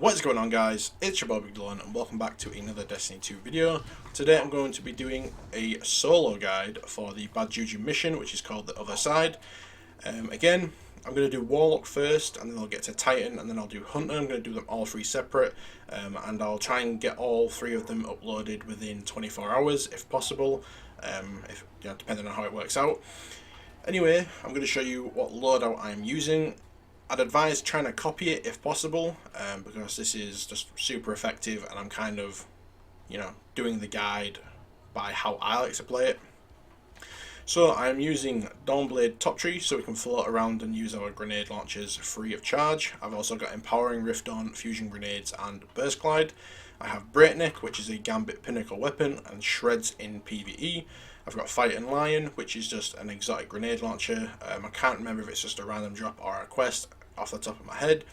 What's going on, guys? It's your boy Big Dylan and welcome back to another Destiny 2 video. Today I'm going to be doing a solo guide for the Bad Juju mission, which is called The Other Side. Again, I'm going to do Warlock first, and then I'll get to Titan, and then I'll do Hunter. I'm going to do them all three separate, and I'll try and get all three of them uploaded within 24 hours if possible, depending on how it works out. Anyway, I'm going to show you what loadout I'm using. I'd advise trying to copy it if possible, because this is just super effective, and I'm kind of, doing the guide by how I like to play it. So I'm using Dawnblade Top Tree so we can float around and use our grenade launchers free of charge. I've also got Empowering Rift On, Fusion Grenades and Burst Glide. I have Breakneck, which is a Gambit Pinnacle weapon, and Shreds in PvE. I've got Fighting Lion, which is just an exotic grenade launcher. I can't remember if it's just a random drop or a quest off the top of my head.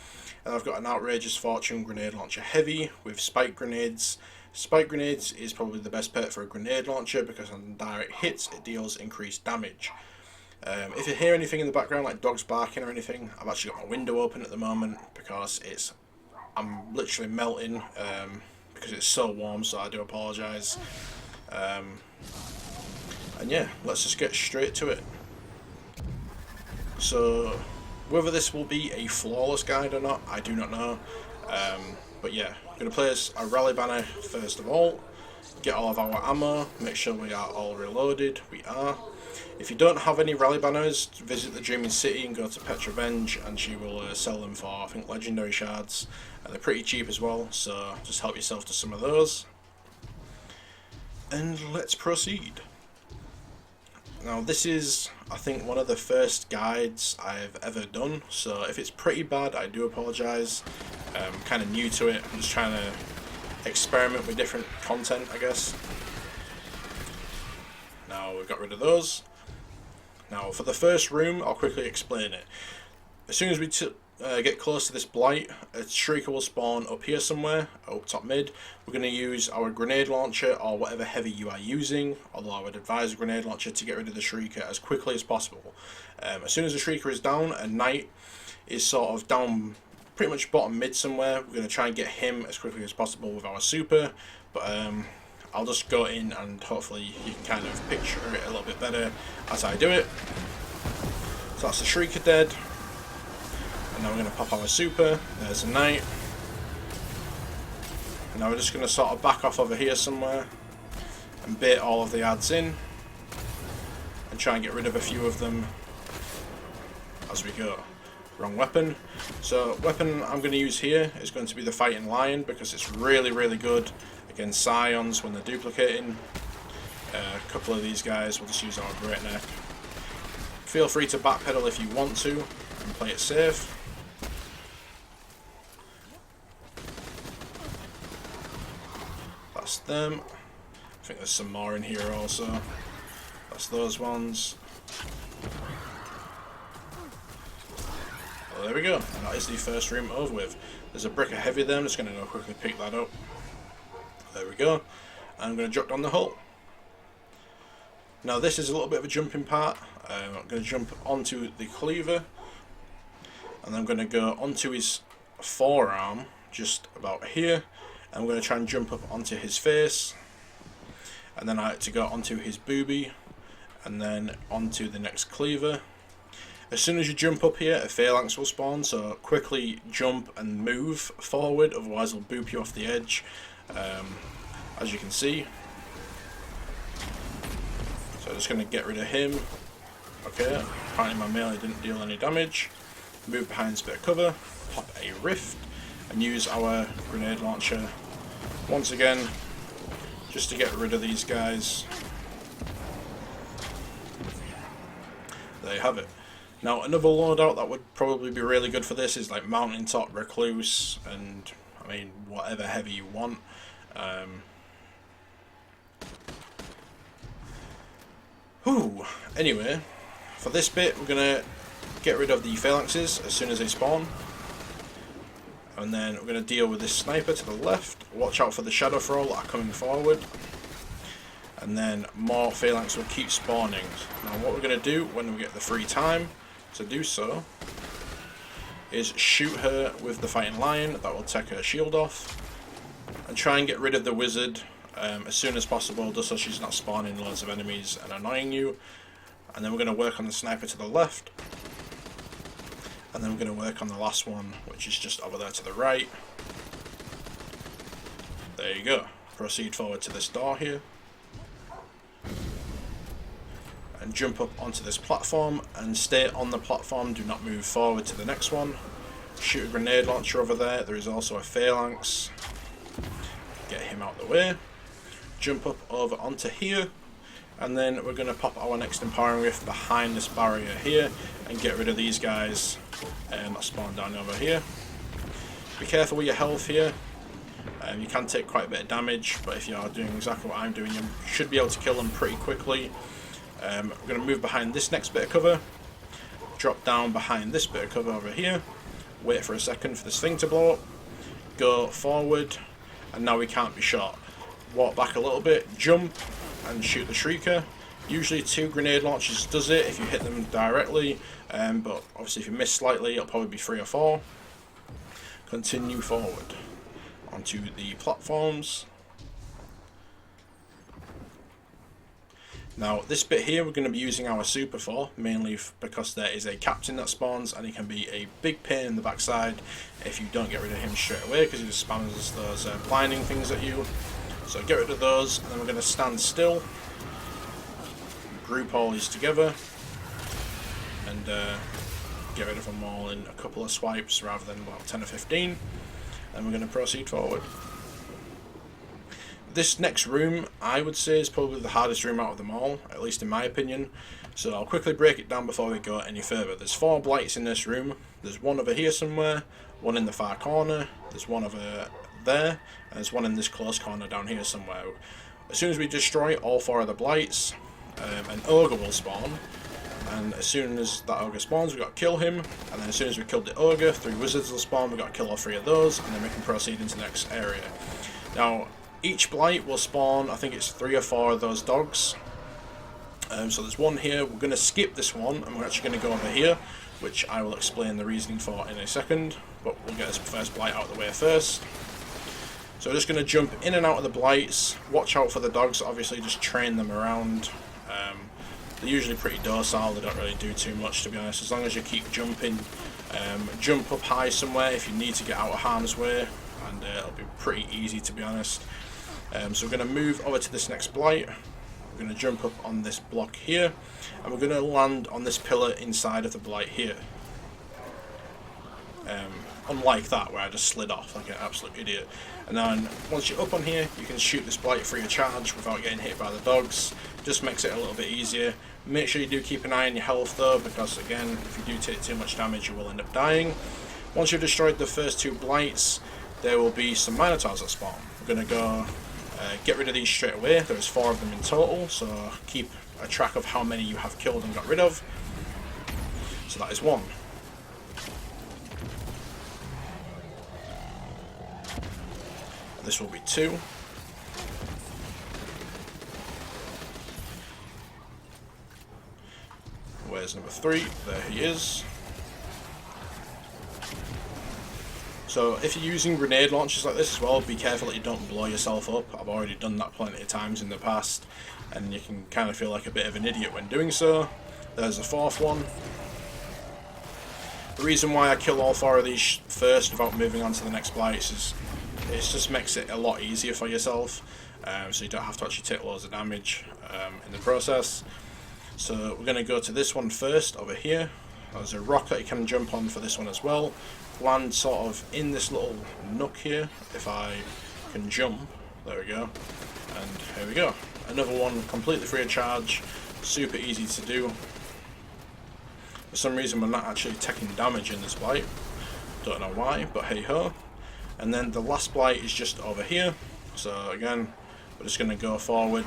And I've got an Outrageous Fortune grenade launcher heavy with spike grenades. Spike grenades is probably the best pet for a grenade launcher because on direct hits it deals increased damage. If you hear anything in the background like dogs barking or anything, I've actually got my window open at the moment because I'm literally melting because it's so warm, so I do apologise. And yeah, let's just get straight to it. So whether this will be a flawless guide or not, I do not know. But yeah, I'm going to place a rally banner first of all, get all of our ammo, make sure we are all reloaded. We are. If you don't have any rally banners, visit the Dreaming City and go to Petrovenge, and she will sell them for, I think, legendary shards. And they're pretty cheap as well, so just help yourself to some of those. And let's proceed. Now this is, I think, one of the first guides I've ever done, so if it's pretty bad, I do apologise. I'm kind of new to it, I'm just trying to experiment with different content, I guess. Now we've got rid of those. Now for the first room, I'll quickly explain it. As soon as we get close to this blight, a Shrieker will spawn up here somewhere, up top mid. We're going to use our grenade launcher or whatever heavy you are using, although I would advise a grenade launcher to get rid of the Shrieker as quickly as possible. As soon as the Shrieker is down and Knight is sort of down pretty much bottom mid somewhere, we're going to try and get him as quickly as possible with our super, but I'll just go in and hopefully you can kind of picture it a little bit better as I do it. So that's the Shrieker dead. And now we're going to pop our super. There's a Knight. And now we're just going to sort of back off over here somewhere and bait all of the adds in and try and get rid of a few of them as we go. Wrong weapon. So weapon I'm going to use here is going to be the Fighting Lion because it's really, really good against Scions when they're duplicating. A couple of these guys will just use our Breakneck. Feel free to backpedal if you want to and play it safe. That's them. I think there's some more in here also. That's those ones. Well, there we go. That is the first room over with. There's a brick of heavy there. I'm just going to go quickly pick that up. There we go. I'm going to drop down the hull. Now this is a little bit of a jumping part. I'm going to jump onto the cleaver. And I'm going to go onto his forearm, just about here. I'm going to try and jump up onto his face, and then I like to go onto his boobie, and then onto the next cleaver. As soon as you jump up here, a phalanx will spawn, so quickly jump and move forward, otherwise it'll boop you off the edge, as you can see. So I'm just going to get rid of him. Okay, apparently my melee didn't deal any damage. Move behind this bit of cover, pop a rift, and use our grenade launcher once again just to get rid of these guys. There you have it. Now another loadout that would probably be really good for this is like Mountaintop, Recluse, and I mean whatever heavy you want. Anyway, for this bit we're going to get rid of the phalanxes as soon as they spawn. And then we're going to deal with this sniper to the left. Watch out for the shadow thrall that are coming forward. And then more phalanx will keep spawning. Now what we're going to do when we get the free time to do so is shoot her with the fighting lion. That will take her shield off. And try and get rid of the wizard as soon as possible, just so she's not spawning loads of enemies and annoying you. And then we're going to work on the sniper to the left. And then we're going to work on the last one, which is just over there to the right. There you go. Proceed forward to this door here. And jump up onto this platform and stay on the platform. Do not move forward to the next one. Shoot a grenade launcher over there. There is also a phalanx. Get him out of the way. Jump up over onto here. And then we're going to pop our next empowering rift behind this barrier here and get rid of these guys that spawn down over here. Be careful with your health here. You can take quite a bit of damage, but if you are doing exactly what I'm doing, you should be able to kill them pretty quickly. We're going to move behind this next bit of cover. Drop down behind this bit of cover over here. Wait for a second for this thing to blow up. Go forward, and now we can't be shot. Walk back a little bit, jump, and shoot the Shrieker. Usually 2 grenade launches does it if you hit them directly, but obviously if you miss slightly it'll probably be 3 or 4. Continue forward onto the platforms. Now this bit here we're going to be using our super for, mainly because there is a captain that spawns and he can be a big pain in the backside if you don't get rid of him straight away, because he just spams those blinding things at you. So get rid of those, and then we're going to stand still, group all these together, and get rid of them all in a couple of swipes rather than about 10 or 15, and we're going to proceed forward. This next room, I would say, is probably the hardest room out of them all, at least in my opinion, so I'll quickly break it down before we go any further. There's 4 blights in this room. There's one over here somewhere, one in the far corner, there's one over there, and there's one in this close corner down here somewhere. As soon as we destroy all 4 of the blights, an ogre will spawn, and as soon as that ogre spawns we've got to kill him, and then as soon as we killed the ogre, 3 wizards will spawn, we've got to kill all 3 of those, and then we can proceed into the next area. Now each blight will spawn, I think it's 3 or 4 of those dogs. So there's one here. We're going to skip this one and we're actually going to go over here, which I will explain the reasoning for in a second, but we'll get this first blight out of the way first. So we're just going to jump in and out of the blights. Watch out for the dogs, obviously just train them around. They're usually pretty docile, they don't really do too much, to be honest, as long as you keep jumping. Jump up high somewhere if you need to get out of harm's way, and it'll be pretty easy, to be honest. So we're going to move over to this next blight. We're going to jump up on this block here, and we're going to land on this pillar inside of the blight here. Unlike that, where I just slid off like an absolute idiot. And then once you're up on here, you can shoot this blight free of charge without getting hit by the dogs. Just makes it a little bit easier. Make sure you do keep an eye on your health though, because again, if you do take too much damage, you will end up dying. Once you've destroyed the first 2 blights, there will be some minotaurs that spawn. We're going to go get rid of these straight away. There's 4 of them in total, so keep a track of how many you have killed and got rid of. So that is 1. This will be 2. Where's number 3? There he is. So if you're using grenade launchers like this as well, be careful that you don't blow yourself up. I've already done that plenty of times in the past, and you can kind of feel like a bit of an idiot when doing so. There's a 4th one. The reason why I kill all 4 of these first without moving on to the next blights is it just makes it a lot easier for yourself, so you don't have to actually take loads of damage in the process. So we're going to go to this one first over here. There's a rock that you can jump on for this one as well. Land sort of in this little nook here. If I can jump, there we go, and here we go. Another one completely free of charge, super easy to do. For some reason we're not actually taking damage in this blight, don't know why, but hey ho. And then the last blight is just over here, so again we're just going to go forward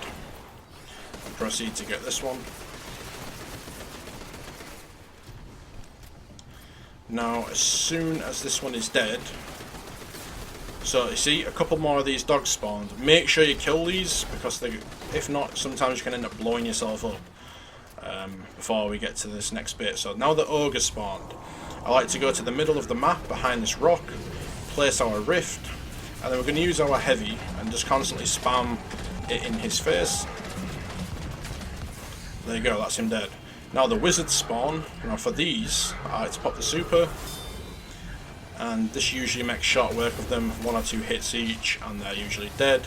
and proceed to get this one. Now as soon as this one is dead, so you see a couple more of these dogs spawned, make sure you kill these, because they, if not, sometimes you can end up blowing yourself up before we get to this next bit. So now the ogre spawned, I like to go to the middle of the map behind this rock, place our rift, and then we're going to use our heavy and just constantly spam it in his face. There you go, that's him dead. Now the wizards spawn. Now for these, I like to pop the super, and this usually makes short work of them, 1 or 2 hits each, and they're usually dead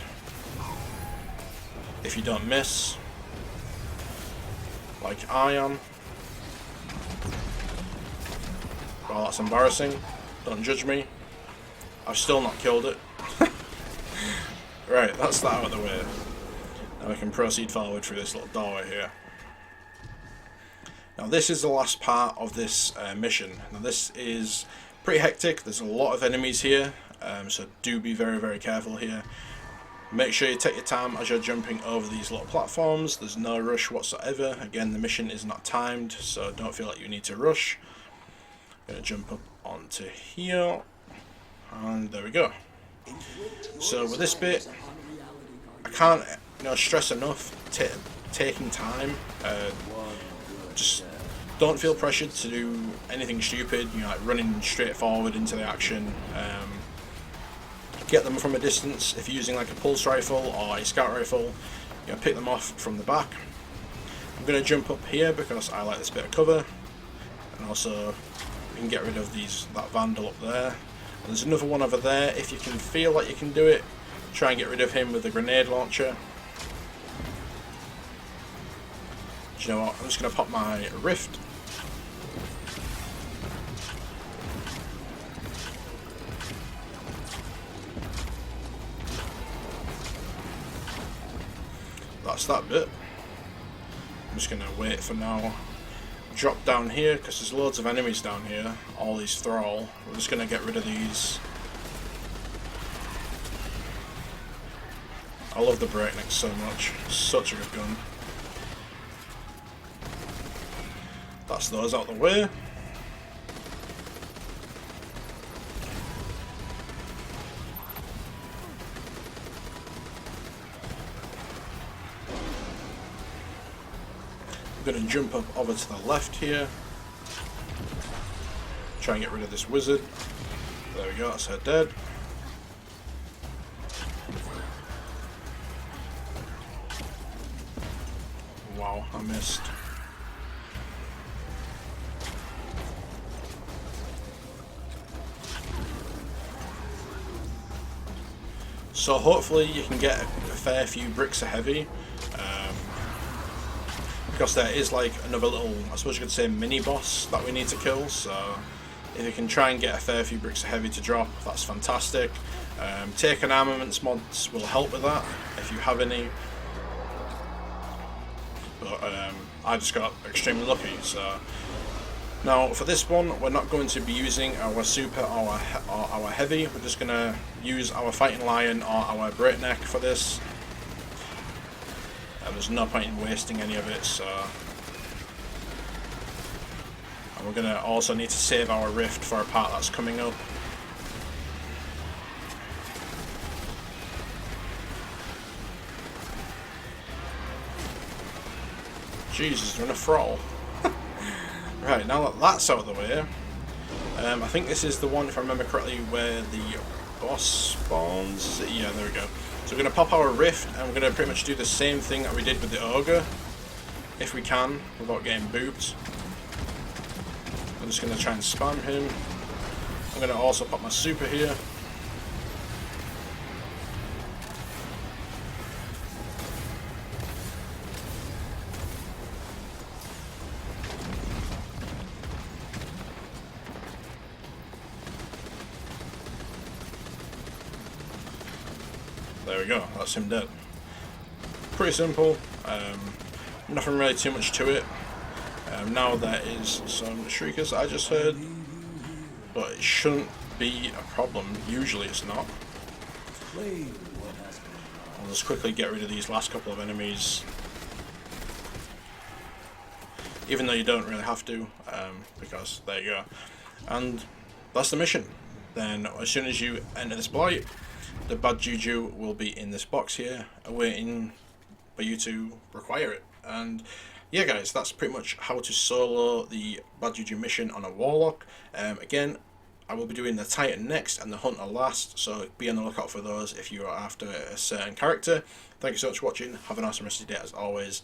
if you don't miss, like I am. Well, that's embarrassing, don't judge me, I've still not killed it. Right, that's that out of the way. Now we can proceed forward through this little doorway here. Now this is the last part of this mission. Now this is pretty hectic, there's a lot of enemies here, so do be very, very careful here. Make sure you take your time as you're jumping over these little platforms. There's no rush whatsoever. Again, the mission is not timed, so don't feel like you need to rush. I'm going to jump up onto here, and there we go. So with this bit, I can't stress enough taking time. Just don't feel pressured to do anything stupid, like running straight forward into the action. Get them from a distance. If you're using like a pulse rifle or a scout rifle, pick them off from the back. I'm going to jump up here because I like this bit of cover, and also you can get rid of that vandal up there. And there's another one over there. If you can feel like you can do it, try and get rid of him with the grenade launcher. Do you know what? I'm just going to pop my rift. That's that bit. I'm just going to wait for now. Drop down here because there's loads of enemies down here. All these thrall. We're just going to get rid of these. I love the breakneck so much. Such a good gun. That's those out the way. I'm going to jump up over to the left here. Try and get rid of this wizard. There we go, that's her dead. Wow, I missed. So hopefully you can get a fair few bricks of heavy, because there is like another little, I suppose you could say, mini boss that we need to kill. So if you can try and get a fair few bricks of heavy to drop, that's fantastic. Taking armaments mods will help with that if you have any. But I just got extremely lucky. So now for this one, we're not going to be using our super or our heavy. We're just going to use our fighting lion or our breakneck for this. And there's no point in wasting any of it. So, and we're going to also need to save our rift for a part that's coming up. Jesus, they're in a thrall. Right, now that that's out of the way, I think this is the one, if I remember correctly, where the boss spawns. Yeah, there we go. So we're going to pop our rift, and we're going to pretty much do the same thing that we did with the ogre, if we can, without getting booped. I'm just going to try and spam him. I'm going to also pop my super here. There we go, that's him dead. Pretty simple, nothing really too much to it. Now there is some shriekers I just heard, but it shouldn't be a problem. Usually it's not. I'll just quickly get rid of these last couple of enemies, even though you don't really have to, because there you go. And that's the mission. Then as soon as you enter this blight, the bad Juju will be in this box here, waiting for you to require it. And yeah, guys, that's pretty much how to solo the Bad Juju mission on a Warlock. Again, I will be doing the Titan next and the Hunter last, so be on the lookout for those if you are after a certain character. Thank you so much for watching. Have an awesome rest of your day as always.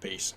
Peace.